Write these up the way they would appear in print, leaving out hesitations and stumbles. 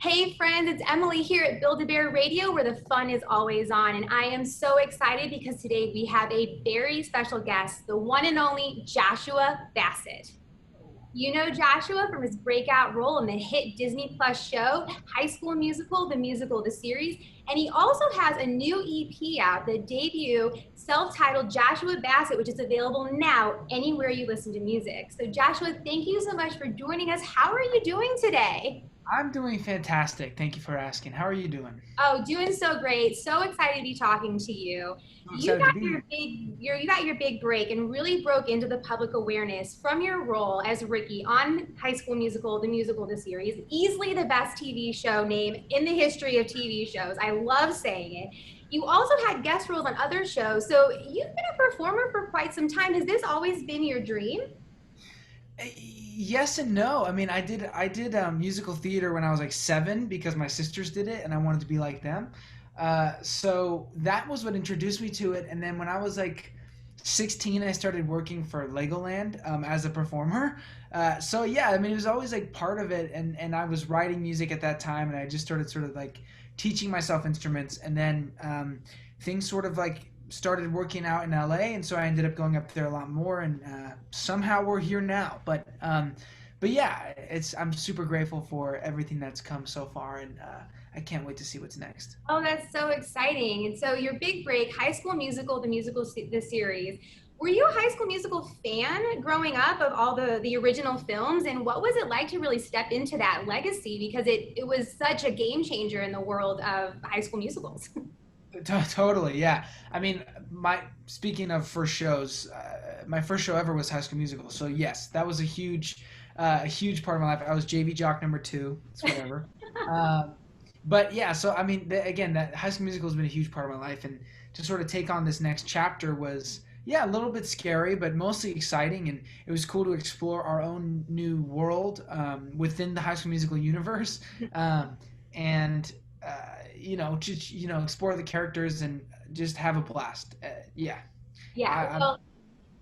Hey friends, it's Emily here at BuildABear Radio where the fun is always on. And I am so excited because today we have a very special guest, the one and only Joshua Bassett. You know Joshua from his breakout role in the hit Disney Plus show, High School Musical, the series. And he also has a new EP out, the debut self-titled Joshua Bassett, which is available now anywhere you listen to music. So Joshua, thank you so much for joining us. How are you doing today? I'm doing fantastic. Thank you for asking. How are you doing? Oh, doing so great. So excited to be talking to you. I'm excited to be here. You got your big break and really broke into the public awareness from your role as Ricky on High School Musical, the series. Easily the best TV show name in the history of TV shows. I love saying it. You also had guest roles on other shows. So you've been a performer for quite some time. Has this always been your dream? Yes and no. I mean, I did musical theater when I was like 7 because my sisters did it, and I wanted to be like them. So that was what introduced me to it. And then when I was like 16, I started working for Legoland as a performer. So yeah, I mean, it was always like part of it, and I was writing music at that time, and I just started sort of like teaching myself instruments, and then things sort of like started working out in LA, and so I ended up going up there a lot more, and somehow we're here now. But yeah, I'm super grateful for everything that's come so far, and I can't wait to see what's next. Oh, that's so exciting. And so your big break, High School Musical, the series. Were you a High School Musical fan growing up of all the original films? And what was it like to really step into that legacy? Because it was such a game changer in the world of High School Musicals. Totally, yeah. I mean, my speaking of first shows, my first show ever was High School Musical. So yes, that was a huge part of my life. I was JV jock number 2. It's whatever. But yeah, so I mean, again, that High School Musical has been a huge part of my life, and to sort of take on this next chapter was, yeah, a little bit scary, but mostly exciting, and it was cool to explore our own new world within the High School Musical universe, and just explore the characters and just have a blast. Yeah, Yeah, I'm well,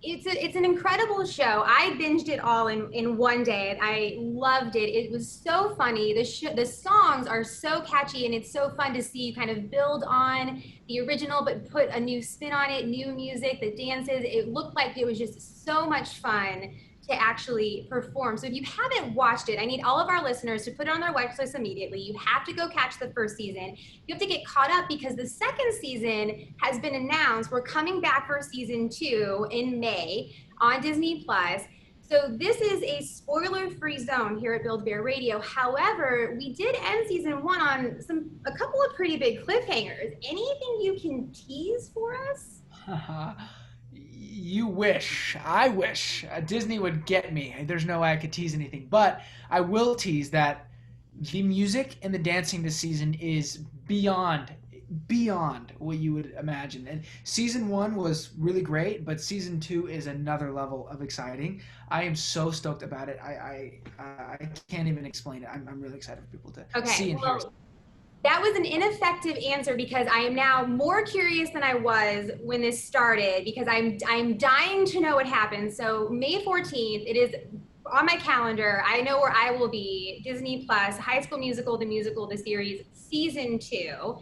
it's an incredible show. I binged it all in one day, and I loved it. It was so funny. The songs are so catchy, and it's so fun to see you kind of build on the original, but put a new spin on it, new music, the dances. It looked like it was just so much fun to actually perform. So if you haven't watched it, I need all of our listeners to put it on their watch list immediately. You have to go catch the first season. You have to get caught up because the second season has been announced. We're coming back for season 2 in May on Disney Plus. So this is a spoiler-free zone here at Build Bear Radio. However, we did end season 1 on a couple of pretty big cliffhangers. Anything you can tease for us? You wish. I wish Disney would get me. There's no way I could tease anything, but I will tease that the music and the dancing this season is beyond what you would imagine. And season 1 was really great, but season 2 is another level of exciting. I am so stoked about it. I can't even explain it. I'm really excited for people to see and hear. That was an ineffective answer because I am now more curious than I was when this started because I'm dying to know what happened. So May 14th, it is on my calendar. I know where I will be. Disney Plus, High School Musical, the series, season 2.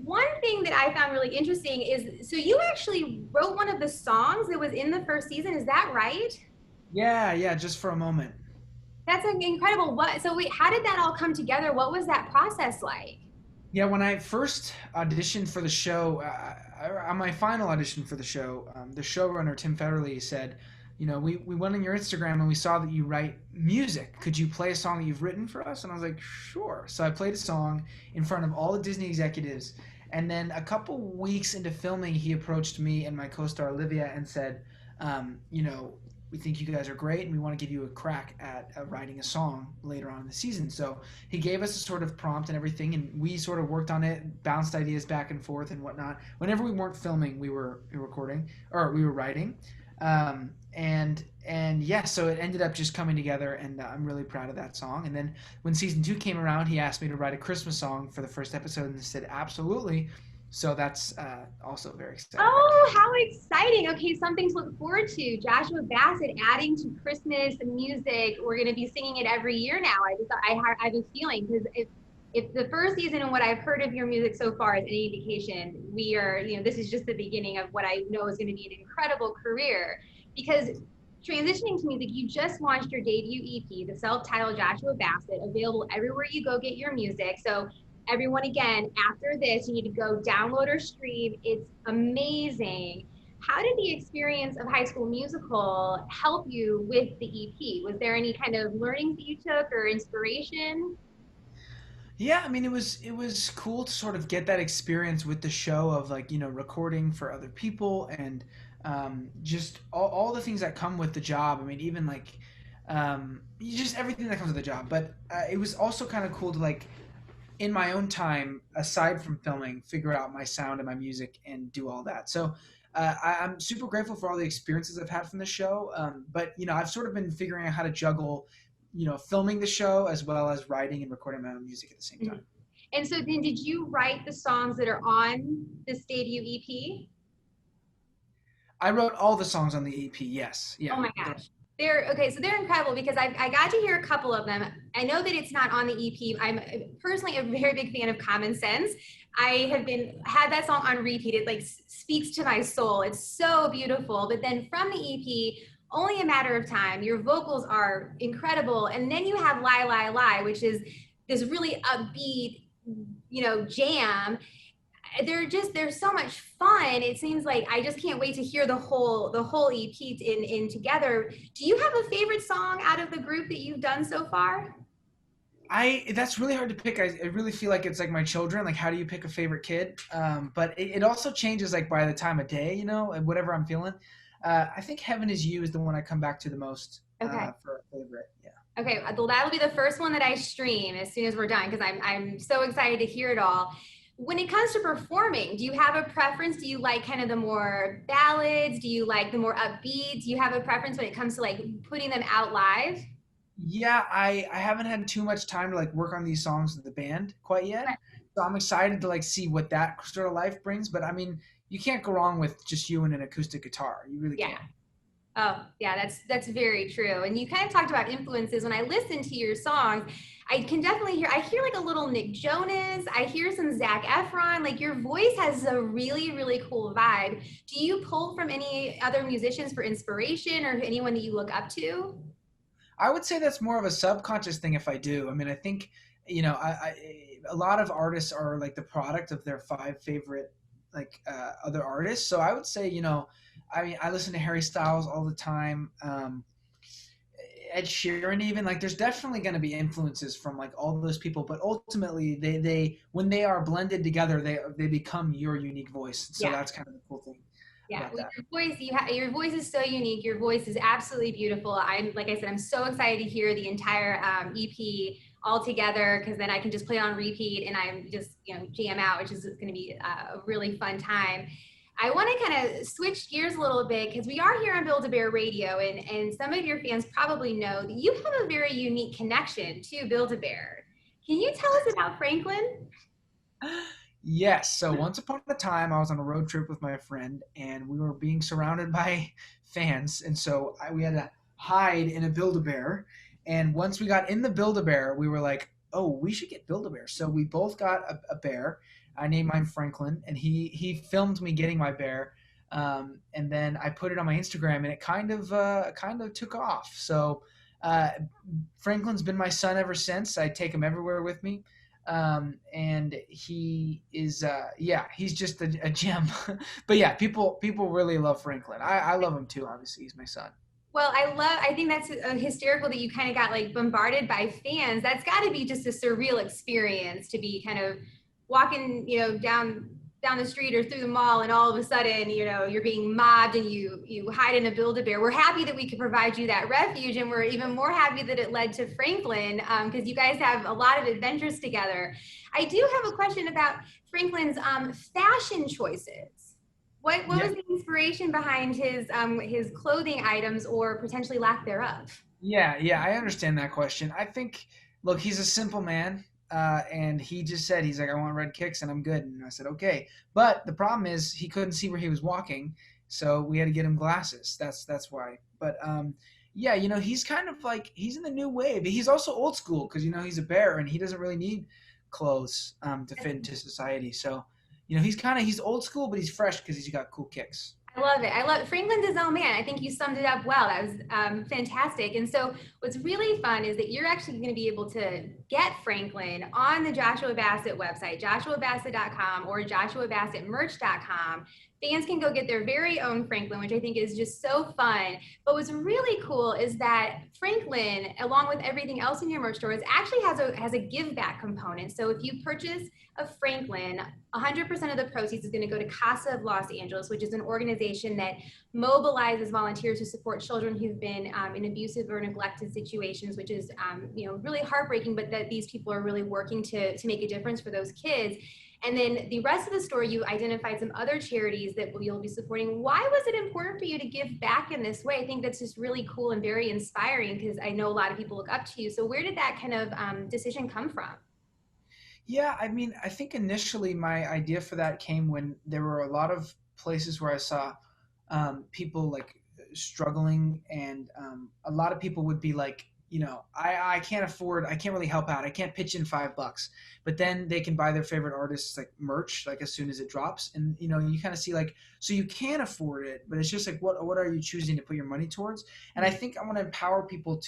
One thing that I found really interesting is, so you actually wrote one of the songs that was in the first season. Is that right? Yeah, just for a moment. That's incredible. How did that all come together? What was that process like? Yeah, when I first auditioned for the show, on my final audition for the show, the showrunner, Tim Federle, said, we went on your Instagram and we saw that you write music. Could you play a song that you've written for us? And I was like, sure. So I played a song in front of all the Disney executives. And then a couple weeks into filming, he approached me and my co-star Olivia and said, we think you guys are great and we want to give you a crack at writing a song later on in the season. So he gave us a sort of prompt and everything, and we sort of worked on it, bounced ideas back and forth and whatnot. Whenever we weren't filming, we were recording, or we were writing. And yeah, so it ended up just coming together, and I'm really proud of that song. And then when season 2 came around, he asked me to write a Christmas song for the first episode, and I said, absolutely. So that's also very exciting. Oh, how exciting. Okay, something to look forward to. Joshua Bassett adding to Christmas music. We're going to be singing it every year now. I have a feeling because if the first season and what I've heard of your music so far is any indication, we are, this is just the beginning of what I know is going to be an incredible career. Because transitioning to music, you just launched your debut EP, the self-titled Joshua Bassett, available everywhere you go get your music. So everyone, again, after this, you need to go download or stream. It's amazing. How did the experience of High School Musical help you with the EP? Was there any kind of learnings that you took or inspiration? Yeah, I mean it was cool to sort of get that experience with the show of like recording for other people and just all the things that come with the job. I mean even like just everything that comes with the job. But it was also kind of cool to like in my own time, aside from filming, figure out my sound and my music and do all that. So I'm super grateful for all the experiences I've had from the show. But I've sort of been figuring out how to juggle, filming the show as well as writing and recording my own music at the same Mhm. time. And so then did you write the songs that are on this debut EP? I wrote all the songs on the EP. Yes, Oh yeah. my gosh. They're okay, so they're incredible because I got to hear a couple of them. I know that it's not on the EP. I'm personally a very big fan of Common Sense. I have been had that song on repeat. It like speaks to my soul. It's so beautiful. But then from the EP, only a matter of time. Your vocals are incredible, and then you have Lie Lie Lie, which is this really upbeat, jam. They're so much fun. It seems like I just can't wait to hear the whole EP in together. Do you have a favorite song out of the group that you've done so far? I That's really hard to pick. I really feel like it's like my children. Like, how do you pick a favorite kid? But it also changes like by the time of day, and whatever I'm feeling. I think Heaven Is You is the one I come back to the most Okay. for a favorite. Yeah. Okay, well, that'll be the first one that I stream as soon as we're done because I'm so excited to hear it all. When it comes to performing, do you have a preference? Do you like kind of the more ballads? Do you like the more upbeat? Do you have a preference when it comes to like putting them out live? Yeah, I haven't had too much time to like work on these songs with the band quite yet. So I'm excited to like see what that sort of life brings. But I mean, you can't go wrong with just you and an acoustic guitar. You really Yeah. can't. Oh, yeah, that's very true. And you kind of talked about influences. When I listen to your songs, I can definitely hear. I hear like a little Nick Jonas. I hear some Zac Efron. Like your voice has a really really cool vibe. Do you pull from any other musicians for inspiration or anyone that you look up to? I would say that's more of a subconscious thing if I do. I mean, I think, a lot of artists are like the product of their five favorite like other artists. So I would say, I mean, I listen to Harry Styles all the time. Ed Sheeran even like there's definitely going to be influences from like all those people, but ultimately they when they are blended together they become your unique voice. So Yeah. that's kind of the cool thing Yeah, about with that. your voice, your voice is so unique. Your voice is absolutely beautiful. I'm like I said, I'm so excited to hear the entire EP all together because then I can just play it on repeat and I'm just jam out, which is going to be a really fun time. I want to kind of switch gears a little bit because we are here on Build-A-Bear Radio, and some of your fans probably know that you have a very unique connection to Build-A-Bear. Can you tell us about Franklin? Yes. So once upon a time, I was on a road trip with my friend, and we were being surrounded by fans, and so we had to hide in a Build-A-Bear. And once we got in the Build-A-Bear, we were like, "Oh, we should get Build-A-Bear." So we both got a bear. I named mine Franklin, and he filmed me getting my bear, and then I put it on my Instagram, and it kind of took off. So uh, Franklin's been my son ever since. I take him everywhere with me, and he is yeah, he's just a gem. But yeah, people really love Franklin. I love him too. Obviously, he's my son. Well, I think that's hysterical that you kind of got like bombarded by fans. That's got to be just a surreal experience to be kind of walking, down the street or through the mall, and all of a sudden, you're being mobbed and you hide in a Build-A-Bear. We're happy that we could provide you that refuge, and we're even more happy that it led to Franklin because you guys have a lot of adventures together. I do have a question about Franklin's fashion choices. What Yeah, was the inspiration behind his clothing items or potentially lack thereof? yeah, I understand that question. I think, look, he's a simple man, and he just said he's like, I want red kicks, and I'm good. And I said, okay. But the problem is he couldn't see where he was walking, so we had to get him glasses. That's why. But yeah, he's kind of like he's in the new wave. But he's also old school because he's a bear and he doesn't really need clothes to fit into society. So, you know, he's old school, but he's fresh because he's got cool kicks. I love it. I love Franklin's his own man. I think you summed it up well. That was fantastic. And so, what's really fun is that you're actually going to be able to get Franklin on the Joshua Bassett website, joshuabassett.com or joshuabassettmerch.com. Fans can go get their very own Franklin, which I think is just so fun. But what's really cool is that Franklin, along with everything else in your merch stores, actually has a give back component. So if you purchase a Franklin, 100% of the proceeds is going to go to Casa of Los Angeles, which is an organization that mobilizes volunteers to support children who've been in abusive or neglected situations, which is really heartbreaking, but that these people are really working to make a difference for those kids. And then the rest of the story, you identified some other charities that you'll be supporting. Why was it important for you to give back in this way? I think that's just really cool and very inspiring because I know a lot of people look up to you. So where did that kind of decision come from? Yeah, I mean, I think initially my idea for that came when there were a lot of places where I saw people like struggling, and a lot of people would be like, you know, I can't afford, I can't really help out, I can't pitch in $5, but then they can buy their favorite artists like merch like as soon as it drops, and you know, you kind of see like, so you can afford it, but it's just like, what are you choosing to put your money towards? And I think I want to empower people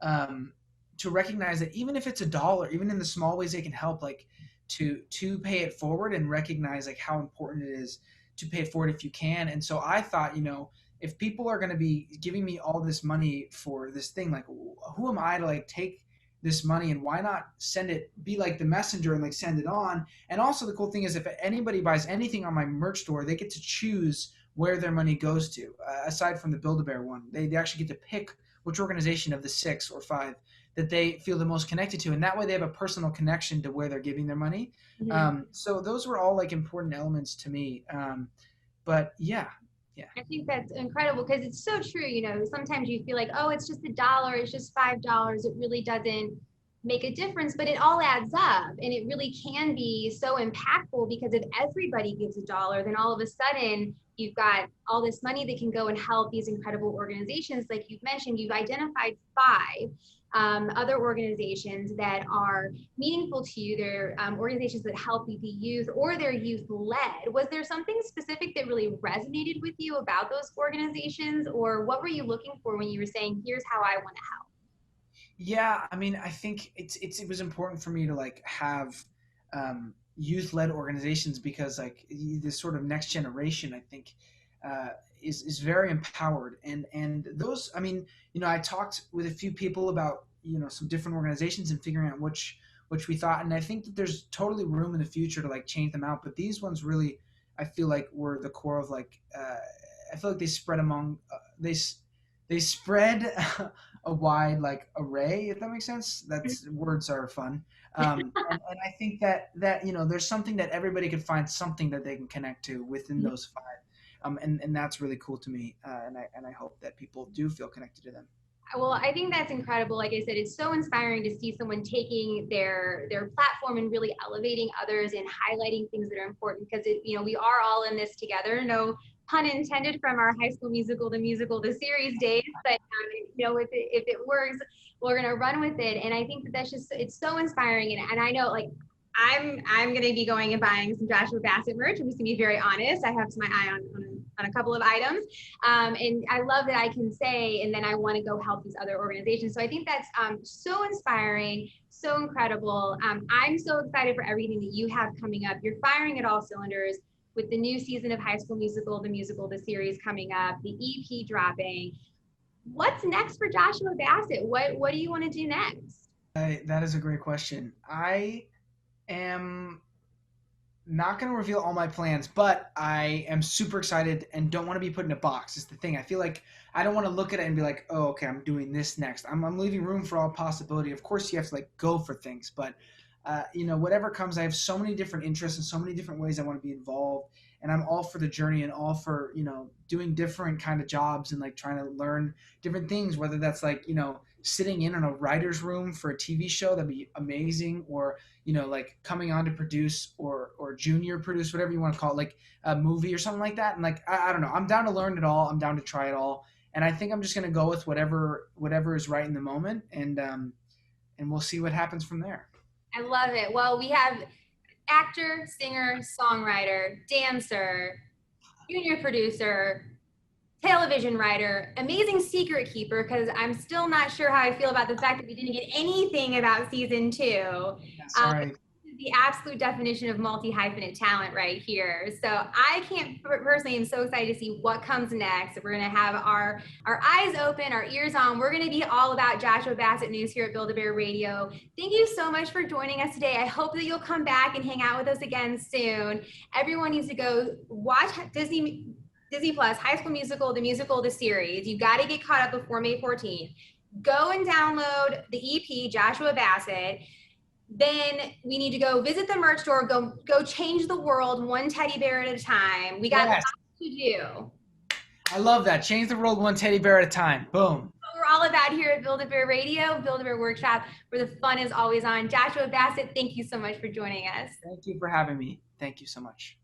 um, to recognize that even if it's a dollar, even in the small ways they can help, like to pay it forward and recognize like how important it is to pay it forward if you can. And so I thought, you know, if people are going to be giving me all this money for this thing, like who am I to like take this money, and why not send it, be like the messenger and like send it on. And also the cool thing is if anybody buys anything on my merch store, they get to choose where their money goes to, aside from the Build-A-Bear one. They actually get to pick which organization of the 6 or 5 that they feel the most connected to, and that way they have a personal connection to where they're giving their money. Mm-hmm. So those were all like important elements to me. But yeah, yeah. I think that's incredible because it's so true. You know, sometimes you feel like, oh, it's just $1, it's just $5. It really doesn't make a difference, but it all adds up. And it really can be so impactful because if everybody gives $1, then all of a sudden you've got all this money that can go and help these incredible organizations. Like you've mentioned, you've identified 5 other organizations that are meaningful to you. They're organizations that help the youth or they're youth led. Was there something specific that really resonated with you about those organizations, or what were you looking for when you were saying, here's how I want to help? Yeah, I mean, I think it was important for me to like have youth-led organizations because like this sort of next generation, I think, is very empowered, and those, I mean, you know, I talked with a few people about, you know, some different organizations and figuring out which we thought, and I think that there's totally room in the future to like change them out, but these ones really, I feel like were the core of like, I feel like they spread among they spread a wide like array, if that makes sense. That's words are fun. And I think that you know, there's something that everybody could find something that they can connect to within those 5. And that's really cool to me, and I hope that people do feel connected to them. Well, I think that's incredible. Like I said, it's so inspiring to see someone taking their platform and really elevating others and highlighting things that are important because we are all in this together. No pun intended from our High School Musical, the series days, but if it works, we're gonna run with it. And I think that's just it's so inspiring. And I know like I'm going to be going and buying some Joshua Bassett merch. I'm just going to be very honest. I have my eye on a couple of items. And I love that I can say, and then I want to go help these other organizations. So I think that's so inspiring, so incredible. I'm so excited for everything that you have coming up. You're firing at all cylinders with the new season of High School Musical, the series coming up, the EP dropping. What's next for Joshua Bassett? What do you want to do next? That is a great question. I am not going to reveal all my plans, but I am super excited and don't want to be put in a box. Is the thing. I feel like I don't want to look at it and be like, oh, okay, I'm doing this next. I'm leaving room for all possibility. Of course, you have to like go for things, but whatever comes, I have so many different interests and so many different ways I want to be involved, and I'm all for the journey and all for doing different kind of jobs and like trying to learn different things. Whether that's like sitting in a writer's room for a TV show, that'd be amazing, or like coming on to produce or junior produce, whatever you want to call it, like a movie or something like that. And like I don't know, I'm down to learn it all. I'm down to try it all, and I think I'm just gonna go with whatever is right in the moment, and we'll see what happens from there. I love it. Well, we have actor, singer, songwriter, dancer, junior producer, television writer, amazing secret keeper, because I'm still not sure how I feel about the fact that we didn't get anything about season two. Yeah, sorry. The absolute definition of multi-hyphenate talent right here. So I can't personally am so excited to see what comes next. We're gonna have our eyes open, our ears on. We're gonna be all about Joshua Bassett news here at Build-A-Bear Radio. Thank you so much for joining us today. I hope that you'll come back and hang out with us again soon. Everyone needs to go watch Disney Plus, High School Musical, the series. You got to get caught up before May 14th. Go and download the EP, Joshua Bassett. Then we need to go visit the merch store, go change the world one teddy bear at a time. We got Yes. lots to do. I love that. Change the world one teddy bear at a time. Boom. What we're all about here at Build-A-Bear Radio, Build-A-Bear Workshop, where the fun is always on. Joshua Bassett, thank you so much for joining us. Thank you for having me. Thank you so much.